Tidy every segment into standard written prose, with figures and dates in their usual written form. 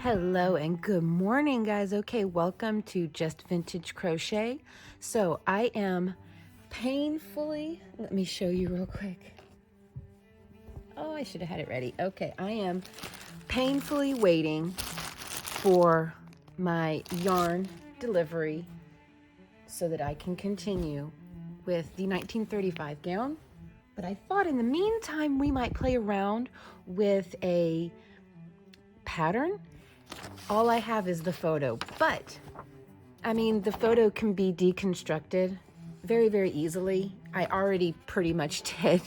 Hello and good morning, guys. Okay, welcome to Just Vintage Crochet. So I am painfully, let me show you real quick. Oh, I should have had it ready. Okay, I am painfully waiting for my yarn delivery so that I can continue with the 1935 gown. But I thought in the meantime we might play around with a pattern. All I have is the photo, but I mean, the photo can be deconstructed very, very easily. I already pretty much did.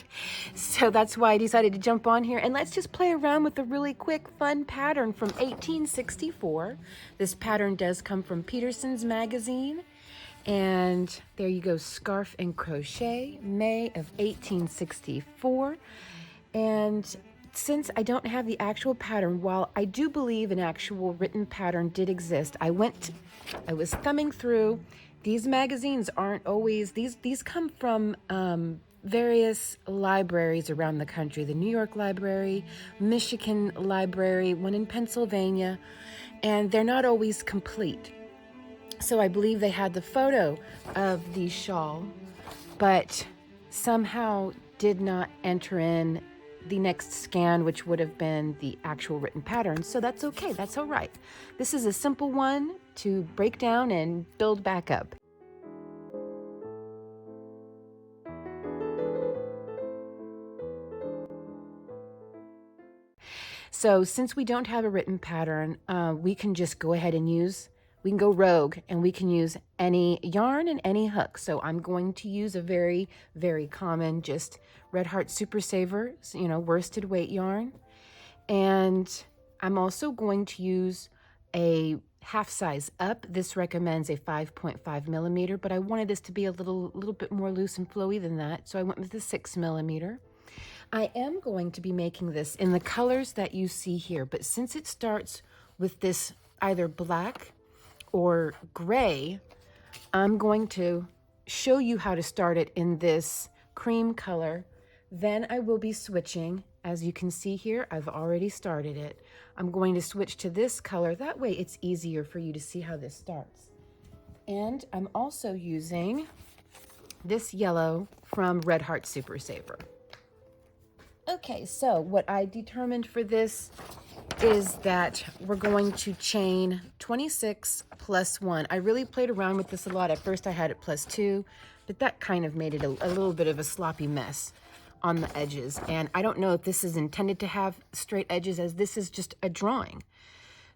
So that's why I decided to jump on here and let's just play around with a really quick, fun pattern from 1864. This pattern does come from Peterson's magazine. And there you go, Scarf and Crochet, May of 1864. And since I don't have the actual pattern, while I do believe an actual written pattern did exist, I was thumbing through. These magazines aren't always, these come from various libraries around the country. The New York Library, Michigan Library, one in Pennsylvania, and they're not always complete. So I believe they had the photo of the shawl, but somehow did not enter in the next scan, which would have been the actual written pattern. So that's okay, that's all right. This is a simple one to break down and build back up. So since we don't have a written pattern, we can just go ahead and we can go rogue and we can use any yarn and any hook. So I'm going to use a very, very common, just Red Heart Super Saver, worsted weight yarn. And I'm also going to use a half size up. This recommends a 5.5 millimeter, but I wanted this to be a little bit more loose and flowy than that. So I went with the 6 millimeter. I am going to be making this in the colors that you see here, but since it starts with this either black or gray, I'm going to show you how to start it in this cream color. Then I will be switching. As you can see here, I've already started it. I'm going to switch to this color. That way it's easier for you to see how this starts. And I'm also using this yellow from Red Heart Super Saver. Okay, so what I determined for this is that we're going to chain 26 plus 1. I really played around with this a lot. At first I had it plus 2, but that kind of made it a little bit of a sloppy mess on the edges. And I don't know if this is intended to have straight edges, as this is just a drawing.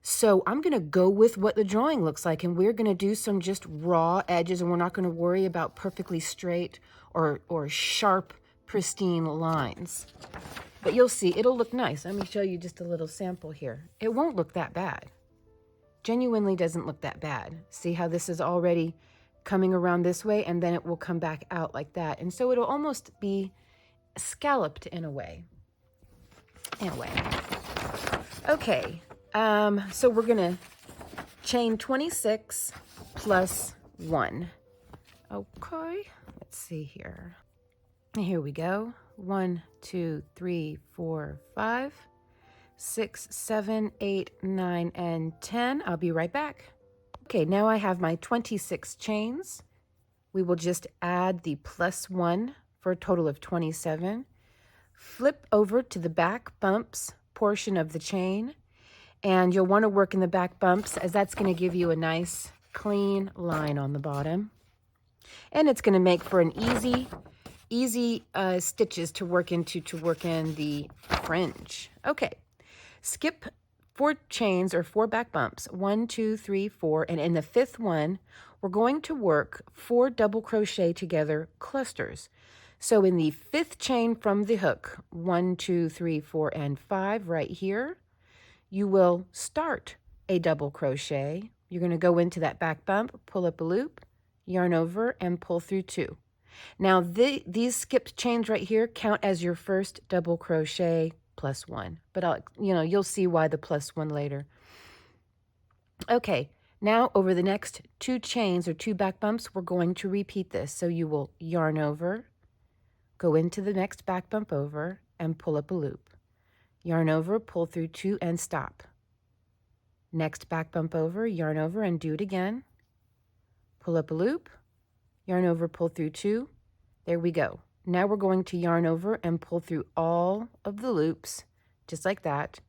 So I'm going to go with what the drawing looks like, and we're going to do some just raw edges, and we're not going to worry about perfectly straight or sharp, pristine lines. But you'll see, it'll look nice. Let me show you just a little sample here. It won't look that bad. Genuinely doesn't look that bad. See how this is already coming around this way, and then it will come back out like that. And so it'll almost be scalloped in a way. Okay, so we're gonna chain 26 plus 1. Okay, let's see here. Here we go. 1, 2, 3, 4, 5, 6, 7, 8, 9, and 10. I'll be right back. Okay, now I have my 26 chains. We will just add the plus 1 for a total of 27. Flip over to the back bumps portion of the chain, and you'll want to work in the back bumps, as that's going to give you a nice clean line on the bottom. And it's going to make for an easy stitches to work into to work in the fringe. Okay, skip 4 chains or 4 back bumps, 1, 2, 3, 4, and in the 5th one we're going to work 4 double crochet together clusters. So in the 5th chain from the hook, 1, 2, 3, 4, and 5 right here, you will start a double crochet. You're going to go into that back bump, pull up a loop, yarn over, and pull through 2. Now these skipped chains right here count as your first double crochet plus 1, but you'll see why the plus 1 later. Okay, now over the next 2 chains or 2 back bumps, we're going to repeat this. So you will yarn over, go into the next back bump over, and pull up a loop. Yarn over, pull through 2, and stop. next back bump over, yarn over and do it again. Pull up a loop, yarn over, pull through 2. There we go. Now we're going to yarn over and pull through all of the loops, just like that.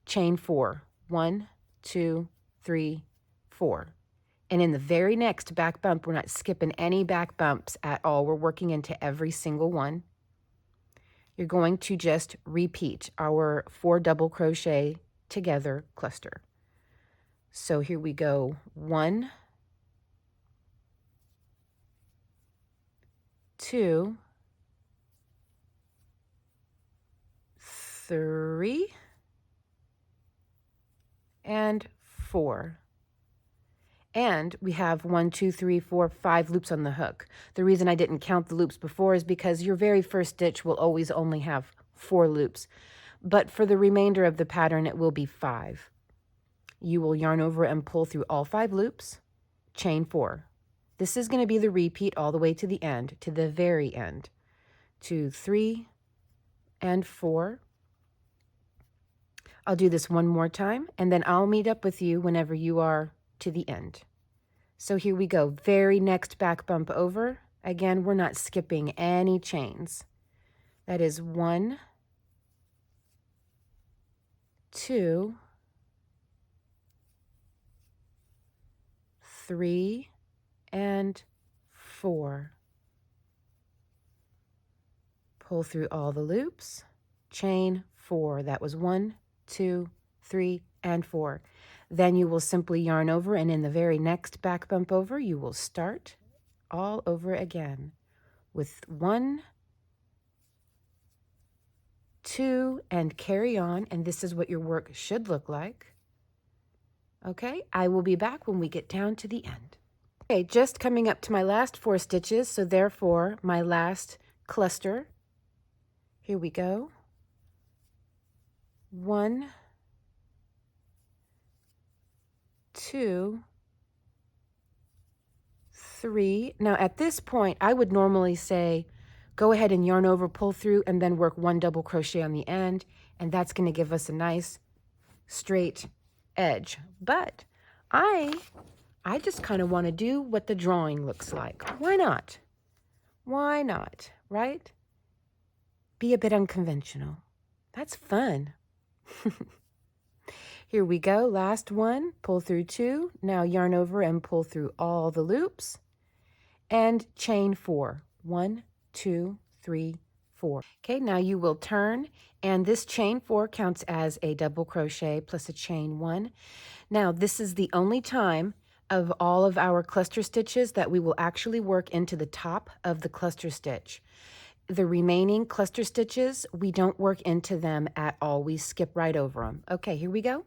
Chain 4. 1, 2, 3, 4. And in the very next back bump, we're not skipping any back bumps at all. We're working into every single one. You're going to just repeat our 4 double crochet together cluster. So here we go. 1, 2, 3, and 4. And we have 1, 2, 3, 4, 5 loops on the hook. The reason I didn't count the loops before is because your very first stitch will always only have 4 loops. But for the remainder of the pattern, it will be 5. You will yarn over and pull through all 5 loops, chain 4. This is going to be the repeat all the way to the end, to the very end. 2, 3, and 4. I'll do this one more time, and then I'll meet up with you whenever you are to the end. So here we go. Very next back bump over. Again, we're not skipping any chains. That is 1, 2, 3, and 4. Pull through all the loops, chain 4. That was 1, 2, 3, and 4. Then you will simply yarn over, and in the very next back bump over, you will start all over again with 1, 2, and carry on, and this is what your work should look like. Okay, I will be back when we get down to the end. Okay, just coming up to my last 4 stitches, so therefore my last cluster. Here we go. 1, 2, 3. Now at this point, I would normally say, go ahead and yarn over, pull through, and then work 1 double crochet on the end, and that's going to give us a nice straight edge. But I just kind of want to do what the drawing looks like. Why not? Why not, right? Be a bit unconventional. That's fun. Here we go, last one, pull through 2, now yarn over and pull through all the loops, and chain 4. 1, 2, 3, 4. Okay, now you will turn, and this chain 4 counts as a double crochet plus a chain 1. Now, this is the only time of all of our cluster stitches that we will actually work into the top of the cluster stitch. The remaining cluster stitches, we don't work into them at all. We skip right over them. Okay, here we go.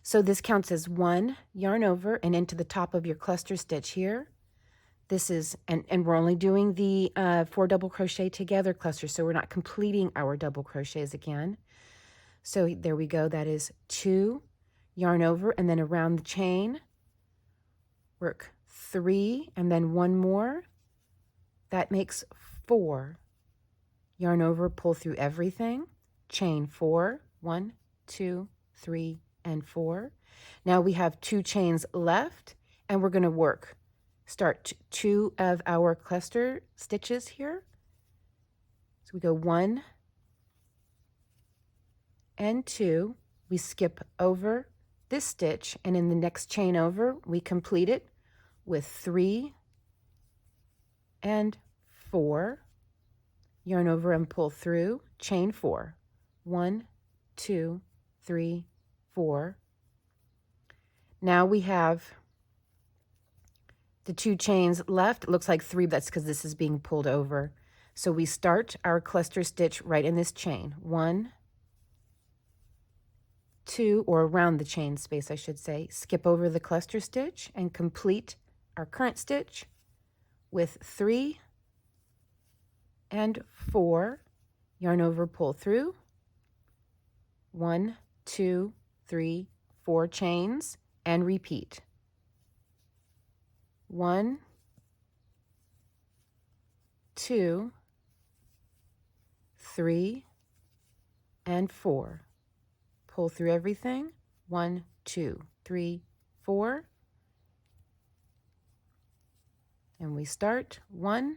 So this counts as 1, yarn over and into the top of your cluster stitch here. This is, and we're only doing the 4 double crochet together clusters, so we're not completing our double crochets again. So there we go, that is 2, yarn over and then around the chain, work 3 and then 1 more. That makes 4. Yarn over, pull through everything, chain 4, 1, 2, 3, and 4. Now we have 2 chains left, and we're going to work. Start 2 of our cluster stitches here. So we go 1 and 2. We skip over this stitch, and in the next chain over, we complete it with 3 and 4. Yarn over and pull through, chain 4. 1, 2, 3, 4. Now we have the 2 chains left. It looks like 3, but that's because this is being pulled over. So we start our cluster stitch right in this chain. 1, 2, or around the chain space, I should say. Skip over the cluster stitch and complete our current stitch with 3 and 4. Yarn over, pull through. 1, 2, 3, 4 chains, and repeat. 1, 2, 3, and 4. Pull through everything. 1, 2, 3, 4. And we start 1,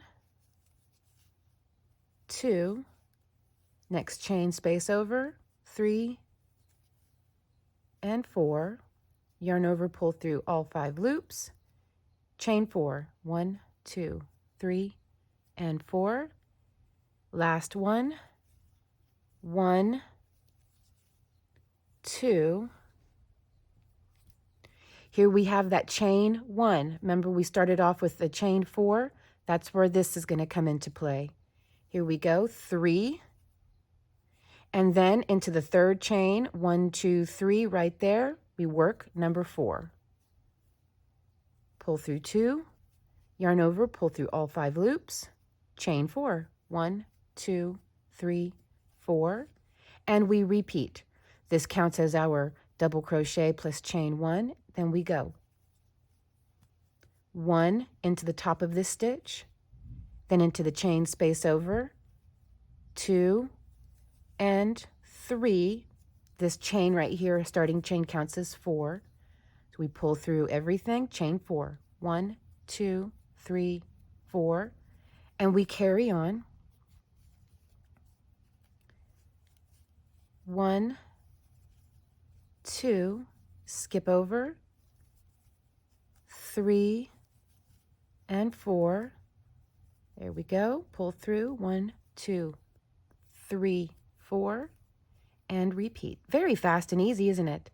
2, next chain space over, 3 and 4, yarn over, pull through all 5 loops, chain 4, 1, 2, 3 and 4, last one, 1, 2. Here we have that chain 1. Remember we started off with the chain 4? That's where this is going to come into play. Here we go, 3, and then into the third chain, 1, 2, 3, right there, we work number 4. Pull through 2, yarn over, pull through all 5 loops, chain 4, 1, 2, 3, 4, and we repeat. This counts as our double crochet plus chain 1, then we go 1 into the top of this stitch, then into the chain space over, 2 and 3. This chain right here, starting chain, counts as 4. So we pull through everything, chain 4, 1, 2, 3, 4, and we carry on. 1, 2, skip over, 3 and 4. There we go. Pull through 1, 2, 3, 4, and repeat. Very fast and easy, isn't it?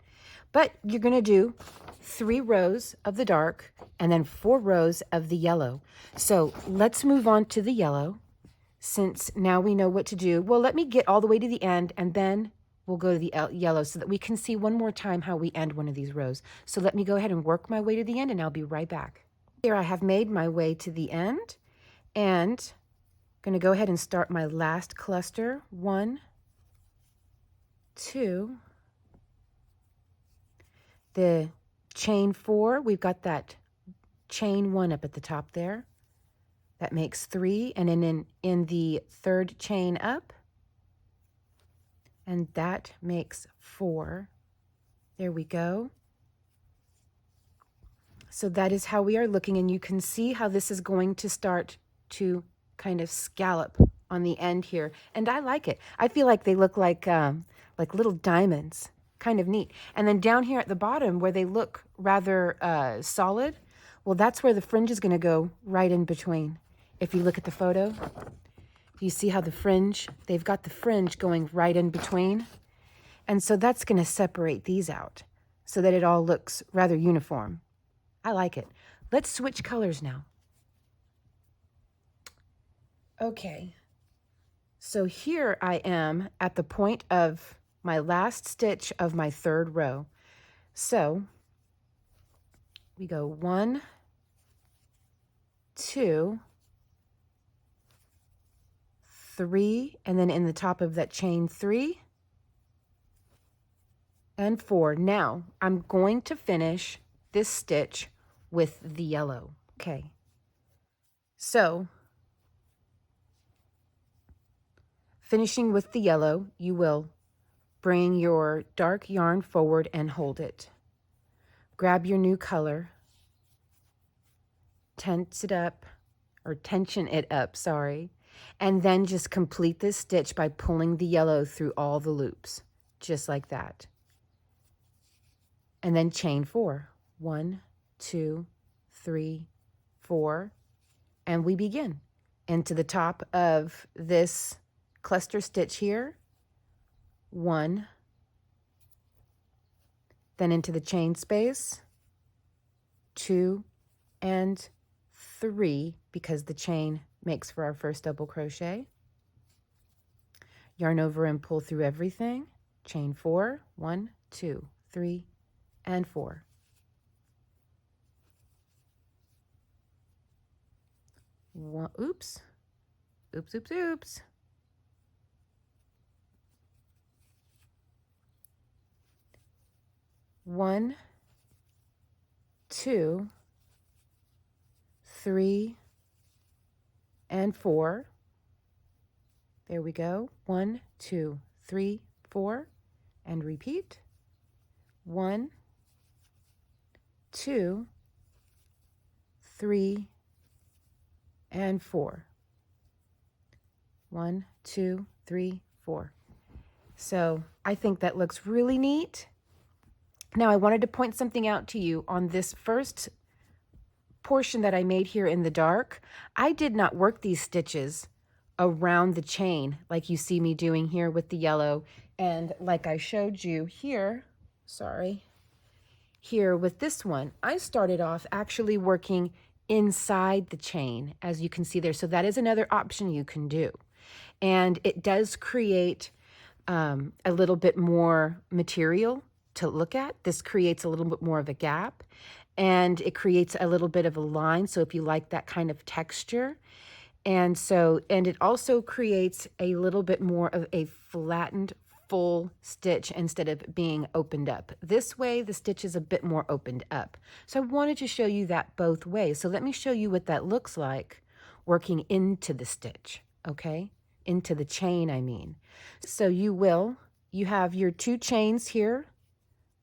But you're going to do 3 rows of the dark and then 4 rows of the yellow. So let's move on to the yellow, since now we know what to do. Well, let me get all the way to the end and then we'll go to the yellow so that we can see one more time how we end one of these rows. So let me go ahead and work my way to the end and I'll be right back. Here I have made my way to the end and I'm going to go ahead and start my last cluster. 1, 2, the chain 4, we've got that chain 1 up at the top there. That makes 3, and then in the third chain up, and that makes 4. There we go. So that is how we are looking, and you can see how this is going to start to kind of scallop on the end here, and I like it. I feel like they look like little diamonds. Kind of neat. And then down here at the bottom where they look rather solid, well, that's where the fringe is going to go, right in between. If you look at the photo, you see how the fringe, they've got the fringe going right in between. And so that's going to separate these out so that it all looks rather uniform. I like it. Let's switch colors now. Okay. So here I am at the point of my last stitch of my third row. So we go 1, 2, 3, and then in the top of that chain 3 and 4. Now I'm going to finish this stitch with the yellow. Okay. So finishing with the yellow, you will bring your dark yarn forward and hold it. Grab your new color, tension it up, sorry, and then just complete this stitch by pulling the yellow through all the loops, just like that. And then chain 4, 1, 2, 3, 4, and we begin. Into the top of this cluster stitch here, 1, then into the chain space, 2 and 3, because the chain makes for our first double crochet. Yarn over and pull through everything, chain 4, 1, 2, 3, and 4. Oops. 1, 2, 3, and 4. There we go. 1, 2, 3, 4, and repeat. 1, 2, 3, and 4. 1, 2, 3, 4. So I think that looks really neat. Now I wanted to point something out to you on this first portion that I made here in the dark. I did not work these stitches around the chain like you see me doing here with the yellow, and like I showed you here, here with this one, I started off actually working inside the chain, as you can see there. So that is another option you can do. And it does create a little bit more material to look at. This creates a little bit more of a gap, and it creates a little bit of a line. So if you like that kind of texture, and it also creates a little bit more of a flattened full stitch instead of being opened up. This way, the stitch is a bit more opened up. So I wanted to show you that both ways. So let me show you what that looks like working into the stitch, okay? Into the chain, I mean. So you have your 2 chains here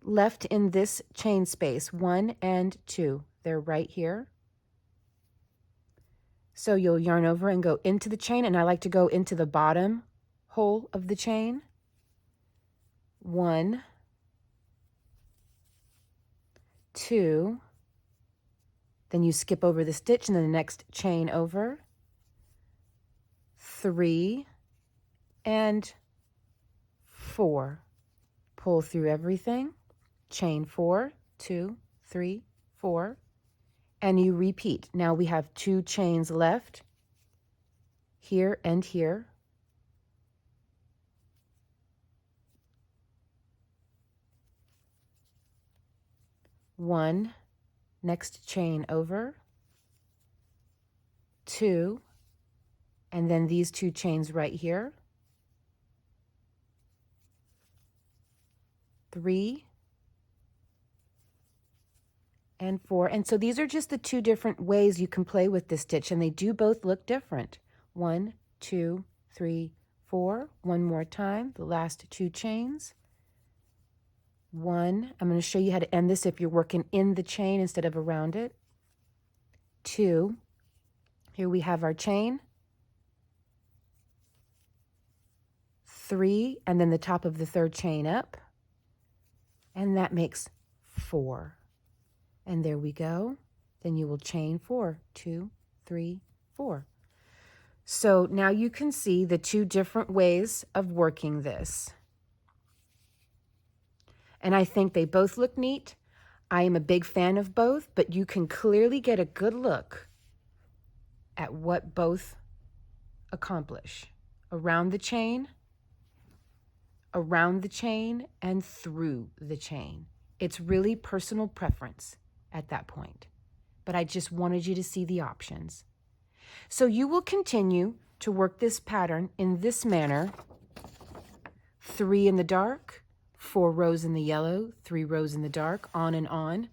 left in this chain space, 1 and 2. They're right here. So you'll yarn over and go into the chain, and I like to go into the bottom hole of the chain. 1, 2, then you skip over the stitch and then the next chain over, 3, and 4. Pull through everything, chain 4, 2, 3, 4, and you repeat. Now we have 2 chains left, here and here. 1, next chain over, 2, and then these 2 chains right here, 3, and 4. And so these are just the 2 different ways you can play with this stitch, and they do both look different. 1, 2, 3, 4. One more time, the last 2 chains. 1, I'm going to show you how to end this if you're working in the chain instead of around it. 2, here we have our chain. 3, and then the top of the 3rd chain up. And that makes 4. And there we go. Then you will chain 4, 2, 3, 4. So now you can see the 2 different ways of working this. And I think they both look neat. I am a big fan of both, but you can clearly get a good look at what both accomplish. Around the chain, and through the chain. It's really personal preference at that point. But I just wanted you to see the options. So you will continue to work this pattern in this manner. 3 in the dark, 4 rows in the yellow, 3 rows in the dark, on and on.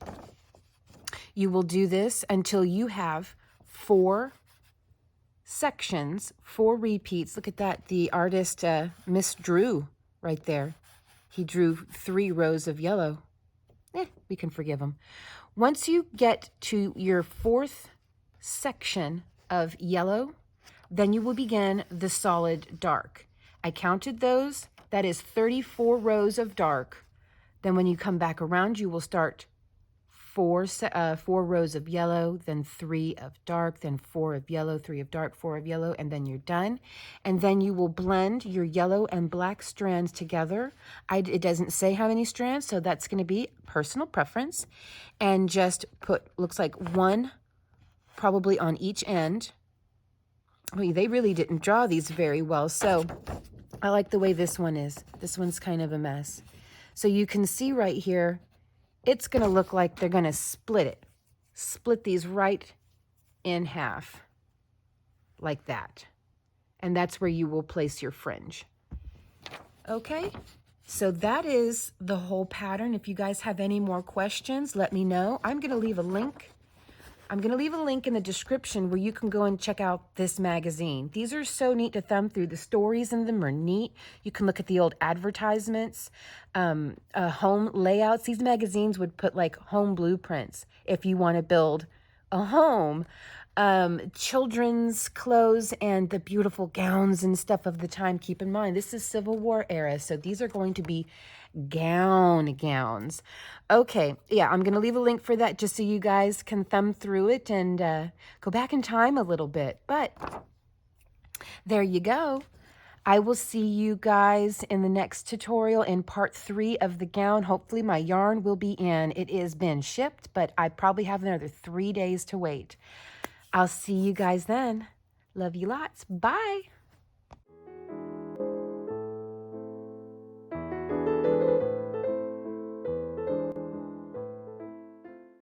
You will do this until you have 4 sections, 4 repeats. Look at that. The artist misdrew right there. He drew 3 rows of yellow. We can forgive him. Once you get to your 4th section of yellow, then you will begin the solid dark. I counted those. That is 34 rows of dark. Then when you come back around, you will start 4 rows of yellow, then 3 of dark, then 4 of yellow, 3 of dark, 4 of yellow, and then you're done. And then you will blend your yellow and black strands together. It doesn't say how many strands, so that's going to be personal preference. And just put, looks like 1 probably on each end. They really didn't draw these very well, so I like the way this one is. This one's kind of a mess. So you can see right here, it's going to look like they're going to split it. Split these right in half, like that. And that's where you will place your fringe. Okay, so that is the whole pattern. If you guys have any more questions, let me know. I'm going to leave a link I'm going to leave a link in the description where you can go and check out this magazine. These are so neat to thumb through. The stories in them are neat. You can look at the old advertisements, home layouts. These magazines would put like home blueprints if you want to build a home. Children's clothes and the beautiful gowns and stuff of the time. Keep in mind, this is Civil War era, so these are going to be gowns. Okay, yeah, I'm going to leave a link for that just so you guys can thumb through it and go back in time a little bit. But there you go. I will see you guys in the next tutorial in part 3 of the gown. Hopefully my yarn will be in. It has been shipped, but I probably have another 3 days to wait. I'll see you guys then. Love you lots. Bye.